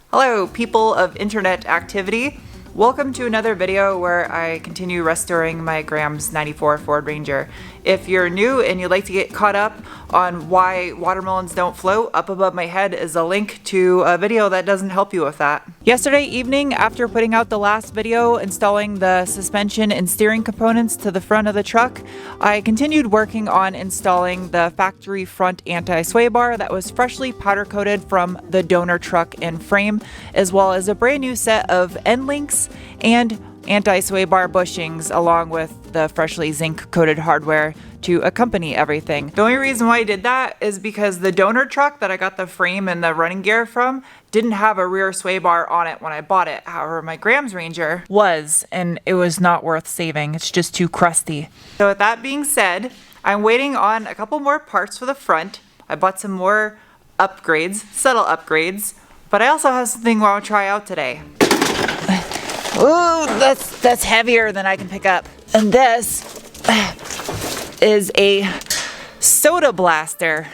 Hello, people of internet activity. Welcome to another video where I continue restoring my Graham's 94 Ford Ranger. If you're new and you'd like to get caught up on why watermelons don't float, up above my head is a link to a video that doesn't help you with that. Yesterday evening, after putting out the last video installing the suspension and steering components to the front of the truck, I continued working on installing the factory front anti-sway bar that was freshly powder coated from the donor truck and frame, as well as a brand new set of end links and anti-sway bar bushings along with the freshly zinc coated hardware to accompany everything. The only reason why I did that is because the donor truck that I got the frame and the running gear from didn't have a rear sway bar on it when I bought it. However, my Graham's Ranger was, and it was not worth saving. It's just too crusty. So with that being said, I'm waiting on a couple more parts for the front. I bought some more upgrades, subtle upgrades, but I also have something I want to try out today. Ooh, that's heavier than I can pick up. And this is a soda blaster.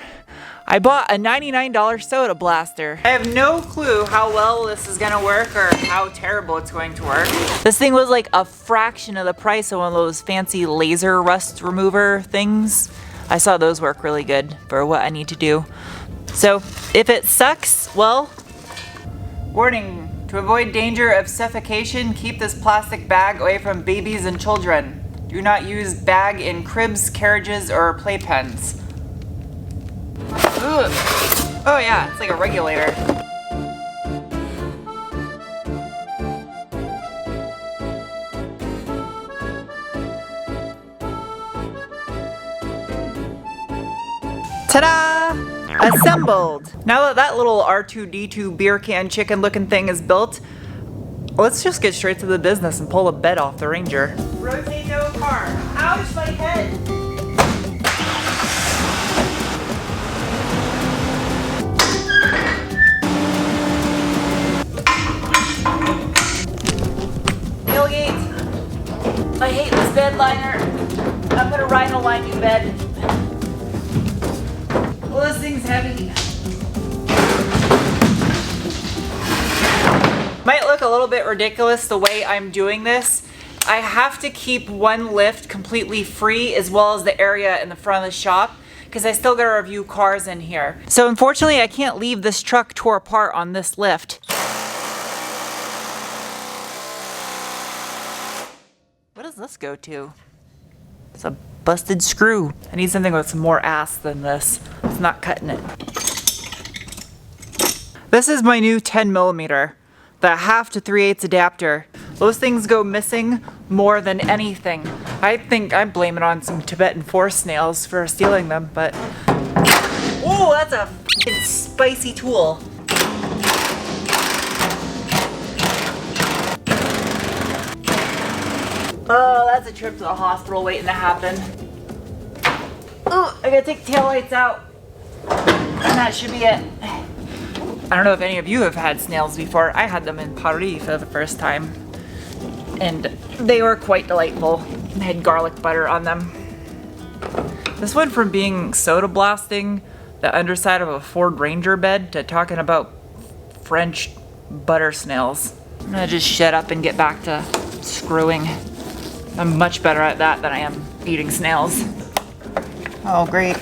I bought a $99 soda blaster. I have no clue how well this is gonna work or how terrible it's going to work. This thing was like a fraction of the price of one of those fancy laser rust remover things. I saw those work really good for what I need to do. So if it sucks, well, warning. To avoid danger of suffocation, keep this plastic bag away from babies and children. Do not use bag in cribs, carriages, or playpens. Ooh. Oh yeah, it's like a regulator. Ta-da! Assembled! Now that that little R2-D2 beer can chicken looking thing is built, let's just get straight to the business and pull the bed off the Ranger. Rotate no car. Ouch, my head! Tailgate. I hate this bed liner. I'm gonna rhino line you bed. Well, this thing's heavy. Might look a little bit ridiculous the way I'm doing this. I have to keep one lift completely free as well as the area in the front of the shop because I still gotta review cars in here. So unfortunately I can't leave this truck tore apart on this lift. What does this go to? It's a busted screw. I need something with some more ass than this. It's not cutting it. This is my new 10mm, the 1/2 to 3/8 adapter. Those things go missing more than anything. I think I blame it on some Tibetan forest snails for stealing them, but... Ooh, that's a f***ing spicy tool. Oh, that's a trip to the hospital waiting to happen. Oh, I gotta take the taillights out. And that should be it. I don't know if any of you have had snails before. I had them in Paris for the first time. And they were quite delightful. They had garlic butter on them. This went from being soda blasting the underside of a Ford Ranger bed to talking about French butter snails. I'm gonna just shut up and get back to screwing. I'm much better at that than I am eating snails. Oh, great.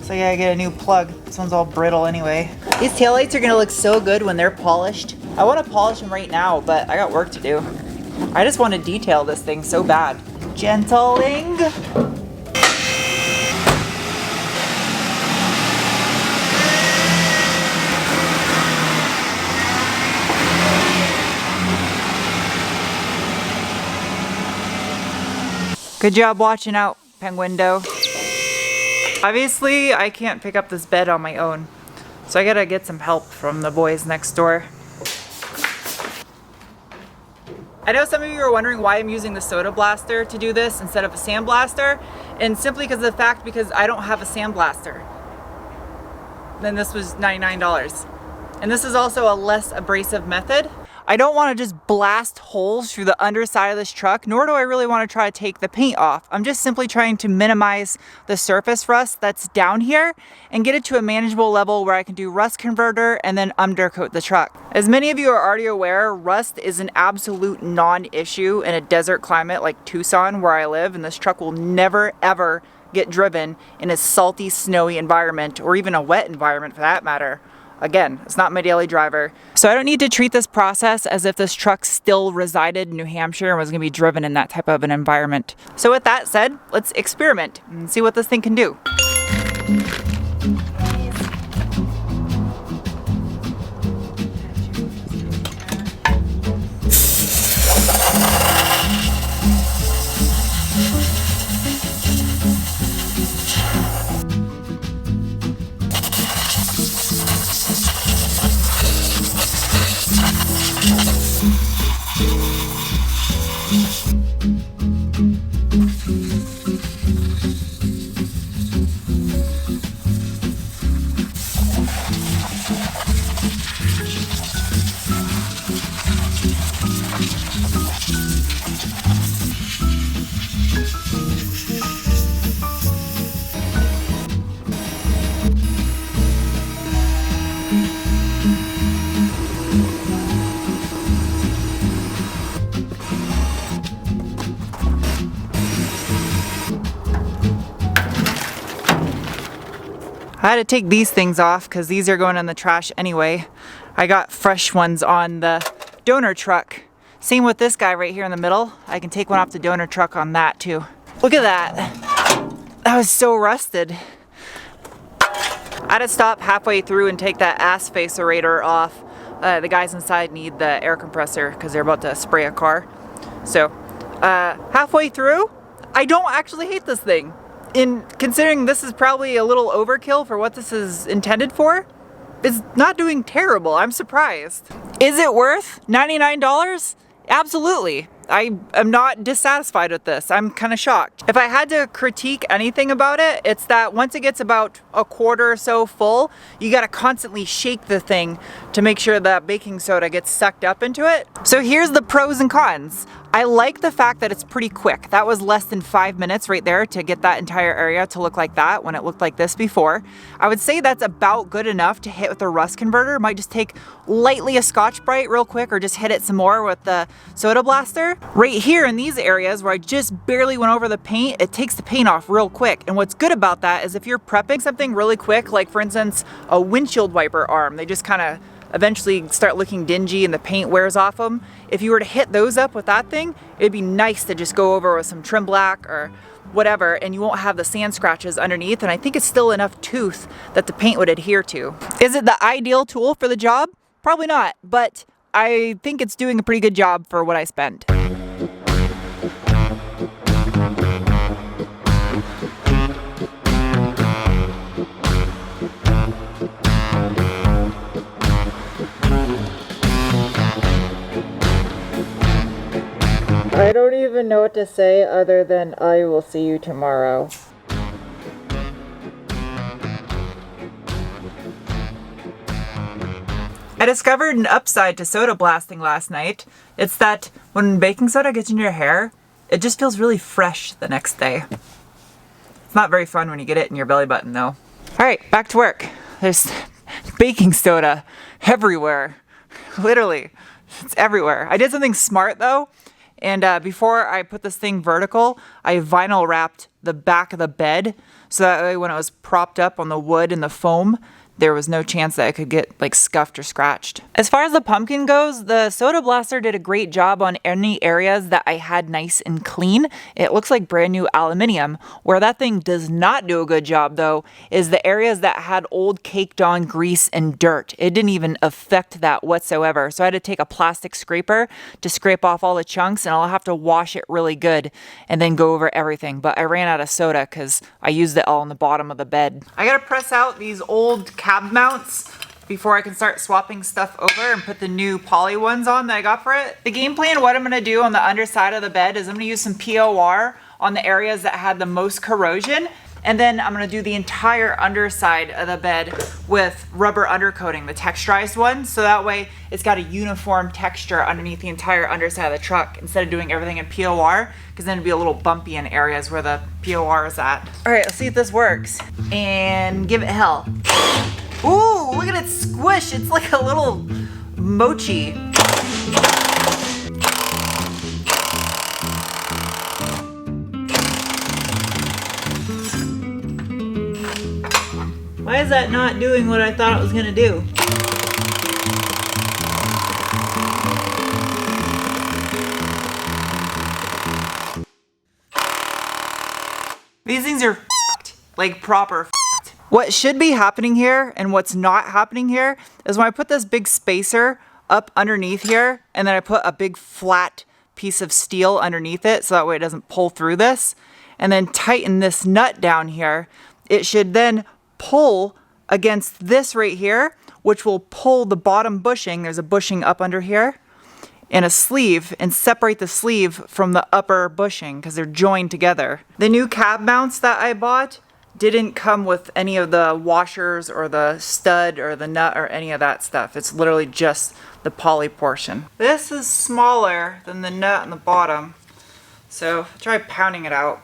So yeah, I get a new plug. This one's all brittle anyway. These taillights are gonna look so good when they're polished. I wanna polish them right now, but I got work to do. I just wanna detail this thing so bad. Gentling. Good job watching out, Penguindo. Obviously, I can't pick up this bed on my own, so I gotta get some help from the boys next door. I know some of you are wondering why I'm using the soda blaster to do this instead of a sandblaster, and simply because I don't have a sandblaster. Then this was $99. And this is also a less abrasive method. I don't want to just blast holes through the underside of this truck, nor do I really want to try to take the paint off. I'm just simply trying to minimize the surface rust that's down here and get it to a manageable level where I can do rust converter and then undercoat the truck. As many of you are already aware, rust is an absolute non-issue in a desert climate like Tucson where I live, and this truck will never ever get driven in a salty, snowy environment, or even a wet environment for that matter. Again, it's not my daily driver. So I don't need to treat this process as if this truck still resided in New Hampshire and was gonna be driven in that type of an environment. So with that said, let's experiment and see what this thing can do. I had to take these things off because these are going in the trash anyway. I got fresh ones on the donor truck. Same with this guy right here in the middle. I can take one off the donor truck on that too. Look at that. That was so rusted. I had to stop halfway through and take that ass face aerator off. The guys inside need the air compressor because they're about to spray a car. So halfway through, I don't actually hate this thing. Considering this is probably a little overkill for what this is intended for, it's not doing terrible. I'm surprised. Is it worth $99? Absolutely. I am not dissatisfied with this. I'm kind of shocked. If I had to critique anything about it, it's that once it gets about a quarter or so full, you gotta constantly shake the thing to make sure that baking soda gets sucked up into it. So here's the pros and cons. I like the fact that it's pretty quick. That was less than 5 minutes right there to get that entire area to look like that when it looked like this before. I would say that's about good enough to hit with a rust converter. Might just take lightly a Scotch-Brite real quick or just hit it some more with the soda blaster. Right here in these areas where I just barely went over the paint, it takes the paint off real quick. And what's good about that is if you're prepping something really quick, like for instance, a windshield wiper arm, they just kind of eventually start looking dingy and the paint wears off them. If you were to hit those up with that thing, it'd be nice to just go over with some trim black or whatever, and you won't have the sand scratches underneath, and I think it's still enough tooth that the paint would adhere to. Is it the ideal tool for the job? Probably not, but I think it's doing a pretty good job for what I spent. I don't even know what to say other than I will see you tomorrow. I discovered an upside to soda blasting last night. It's that when baking soda gets in your hair, it just feels really fresh the next day. It's not very fun when you get it in your belly button though. Alright, back to work. There's baking soda everywhere. Literally, it's everywhere. I did something smart though. And before I put this thing vertical, I vinyl wrapped the back of the bed so that way when it was propped up on the wood and the foam, there was no chance that it could get like scuffed or scratched. As far as the pumpkin goes, the soda blaster did a great job on any areas that I had nice and clean. It looks like brand new aluminum. Where that thing does not do a good job though is the areas that had old caked on grease and dirt. It didn't even affect that whatsoever. So I had to take a plastic scraper to scrape off all the chunks, and I'll have to wash it really good and then go over everything. But I ran out of soda because I used it all on the bottom of the bed. I gotta press out these old cab mounts before I can start swapping stuff over and put the new poly ones on that I got for it. The game plan, what I'm gonna do on the underside of the bed is I'm gonna use some POR on the areas that had the most corrosion, And then I'm gonna do the entire underside of the bed with rubber undercoating, the texturized one. So that way it's got a uniform texture underneath the entire underside of the truck instead of doing everything in POR, because then it'd be a little bumpy in areas where the POR is at. All right, let's see if this works. And give it hell. Ooh, look at it squish. It's like a little mochi. Why is that not doing what I thought it was gonna do? These things are f***ed, like proper f***ed. What should be happening here and what's not happening here is when I put this big spacer up underneath here and then I put a big flat piece of steel underneath it so that way it doesn't pull through this, and then tighten this nut down here, it should then pull against this right here, which will pull the bottom bushing. There's a bushing up under here and a sleeve, and separate the sleeve from the upper bushing because they're joined together. The new cab mounts that I bought didn't come with any of the washers or the stud or the nut or any of that stuff. It's literally just the poly portion. This is smaller than the nut on the bottom, so try pounding it out.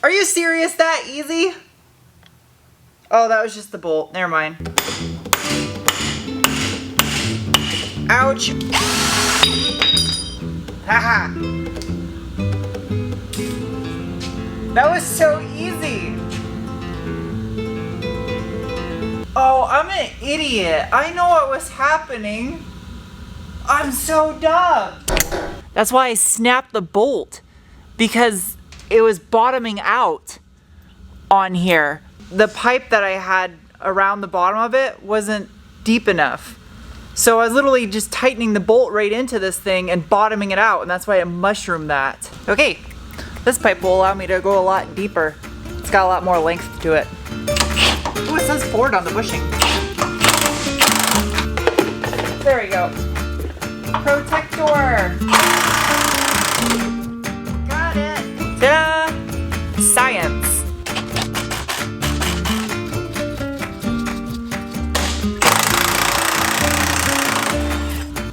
Are you serious? That easy? Oh, that was just the bolt. Never mind. Ouch. Haha. That was so easy. Oh, I'm an idiot. I know what was happening. I'm so dumb. That's why I snapped the bolt, because it was bottoming out on here. The pipe that I had around the bottom of it wasn't deep enough. So I was literally just tightening the bolt right into this thing and bottoming it out, and that's why it mushroomed that. Okay, this pipe will allow me to go a lot deeper. It's got a lot more length to it. Ooh, it says Ford on the bushing. There we go. Protector. Got it. Ta-da! Science.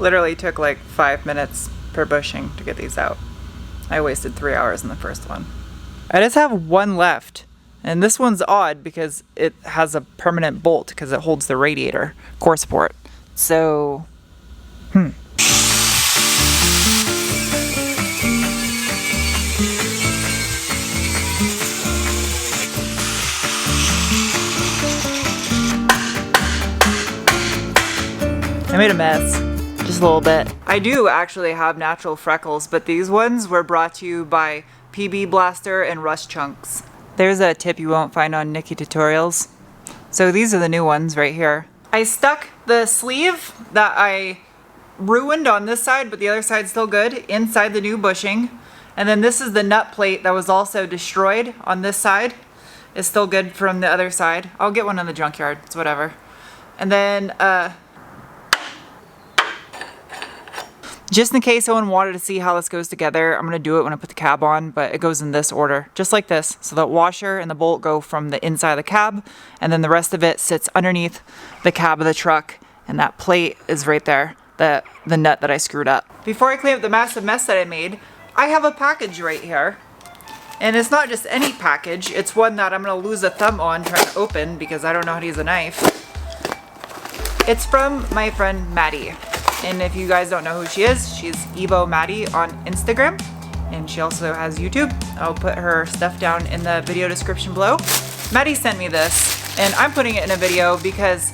Literally took like 5 minutes per bushing to get these out. I wasted 3 hours in the first one. I just have one left, and this one's odd because it has a permanent bolt because it holds the radiator core support. So, I made a mess. Just a little bit. I do actually have natural freckles, but these ones were brought to you by PB Blaster and Rust Chunks. There's a tip you won't find on Nikki Tutorials. So these are the new ones right here. I stuck the sleeve that I ruined on this side, but the other side's still good, inside the new bushing. And then this is the nut plate that was also destroyed on this side. It's still good from the other side. I'll get one in the junkyard, it's whatever. And then, just in case someone wanted to see how this goes together, I'm going to do it when I put the cab on, but it goes in this order, just like this. So the washer and the bolt go from the inside of the cab, and then the rest of it sits underneath the cab of the truck, and that plate is right there, the nut that I screwed up. Before I clean up the massive mess that I made, I have a package right here. And it's not just any package, it's one that I'm going to lose a thumb on trying to open because I don't know how to use a knife. It's from my friend Maddie. And if you guys don't know who she is, she's Evo Maddie on Instagram. And she also has YouTube. I'll put her stuff down in the video description below. Maddie sent me this, and I'm putting it in a video because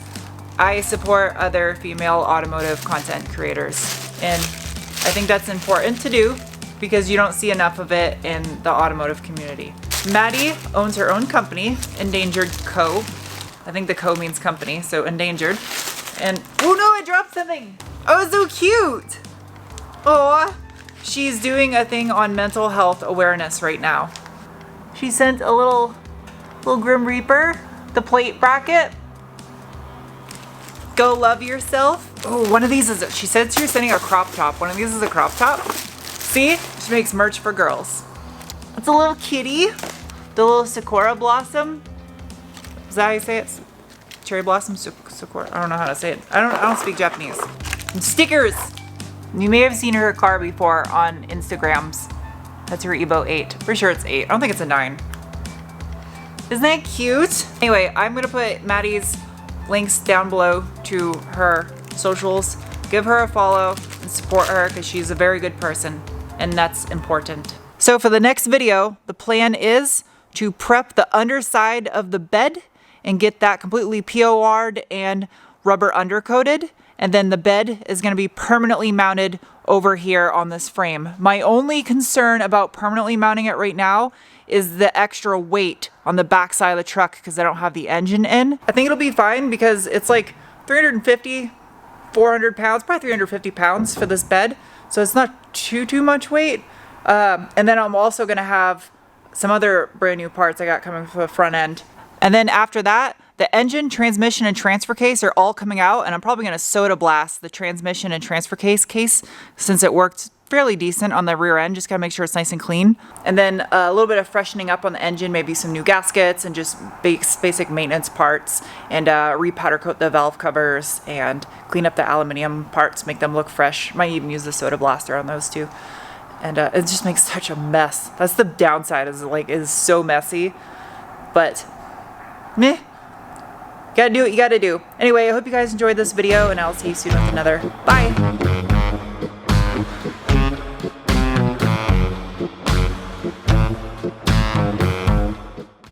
I support other female automotive content creators. And I think that's important to do because you don't see enough of it in the automotive community. Maddie owns her own company, Endangered Co. I think the co means company, so endangered. And, oh no, I dropped something. Oh, so cute. Oh, she's doing a thing on mental health awareness right now. She sent a little Grim Reaper, the plate bracket. Go love yourself. Oh, one of these is, she said she was sending a crop top. One of these is a crop top. See, she makes merch for girls. It's a little kitty. The little sakura blossom. Is that how you say it? Cherry blossom sakura. I don't know how to say it. I don't speak Japanese. And stickers. You may have seen her car before on Instagrams. That's her Evo 8. Pretty sure it's 8. I don't think it's a 9. Isn't that cute? Anyway, I'm gonna put Maddie's links down below to her socials. Give her a follow and support her because she's a very good person and that's important. So for the next video, the plan is to prep the underside of the bed and get that completely POR'd and rubber undercoated. And then the bed is gonna be permanently mounted over here on this frame. My only concern about permanently mounting it right now is the extra weight on the back side of the truck because I don't have the engine in. I think it'll be fine because it's like 350, 400 pounds, probably 350 pounds for this bed. So it's not too much weight. And then I'm also gonna have some other brand new parts I got coming for the front end. And then after that, the engine, transmission, and transfer case are all coming out, and I'm probably gonna soda blast the transmission and transfer case since it worked fairly decent on the rear end. Just gotta make sure it's nice and clean. And then a little bit of freshening up on the engine, maybe some new gaskets and just basic maintenance parts, and re-powder coat the valve covers and clean up the aluminum parts, make them look fresh. Might even use the soda blaster on those too. And it just makes such a mess. That's the downside, is like, it is so messy, but meh. Gotta do what you gotta do. Anyway, I hope you guys enjoyed this video, and I'll see you soon with another. Bye!